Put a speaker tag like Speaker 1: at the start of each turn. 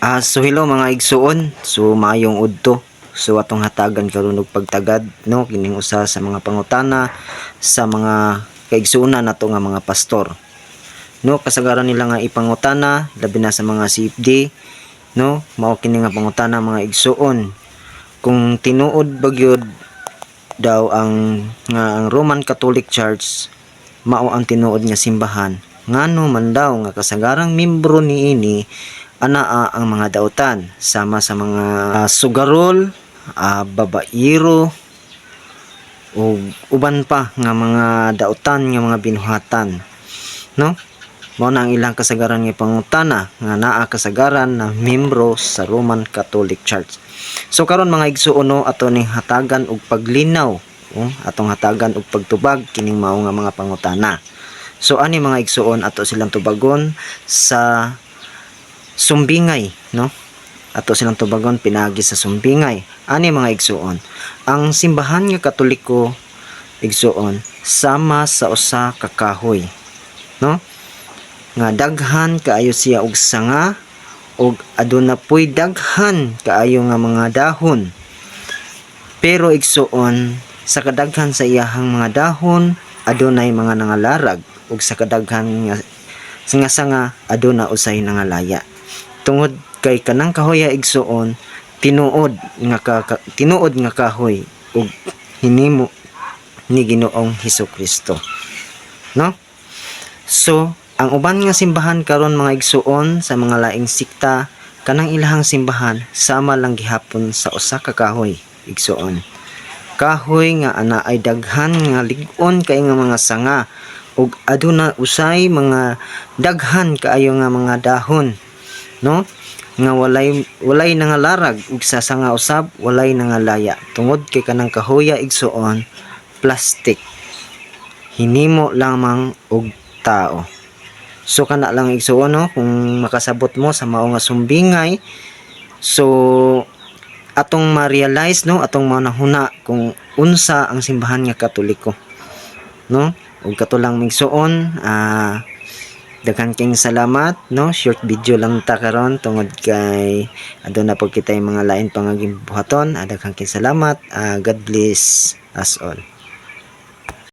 Speaker 1: So hello mga igsuon. So maayong udto. So atong hatagan karon og pagtagad no kining usa sa mga pangutana sa mga kaigsuonan nato nga mga pastor. No kasagaran nila nga ipangutana labi na sa mga CFD no mao kini nga pangutana mga igsuon. Kung tinuod ba gyud daw ang Roman Catholic Church mao ang tinuod nga simbahan, ngano man daw nga kasagarang membro niini anaa ang mga dautan sama sa mga sugarol, babairo o uban pa nga mga dautan nga mga binuhatan no mao na ang ilang kasagaran nga pangutana nga naa kasagaran na membro sa Roman Catholic Church. So karon mga igsuon no ato ning hatagan og paglinaw atong hatagan og pagtubag kining mao nga mga pangutana. So ani mga igsuon ato silang tubagon sa sumbingay no ato silang tubagon pinagi sa sumbingay. Ani mga igsuon, ang simbahan nga Katoliko igsuon sama sa usa ka kahoy no nga daghan kaayo siya og sanga og aduna puy daghan kaayo nga mga dahon, pero igsuon sa kadaghan sa iyahang mga dahon adunay mga nangalarag ug sa kadaghan nga sanga aduna usay nangalaya. Tungod kay kanang kahoy igsuon tinuod nga kahoy ug hinimo ni Ginoong Hesukristo no. So ang uban nga simbahan karon mga igsuon sa mga laing sikta kanang ilahang simbahan sama lang gihapon sa usa ka kahoy igsuon, kahoy nga ana ay daghan nga lig-on kay nga mga sanga ug aduna usay mga daghan kaayo nga mga dahon no nga walay nangalarag ug sa sanga usab walay nangalaya. Tungod kay kanang kahoya igsuon plastic, hinimo lamang og tao. So kana lang igsuon no kung makasabot mo sa mao nga sumbingay, so atong ma-realize no atong manahuna kung unsa ang simbahan nga Katoliko no. Ug katulang migsuon daghan king salamat no, short video lang ta karon tungod kay aduna pud kita mga lain pang buhaton. Daghan king salamat. God bless us all.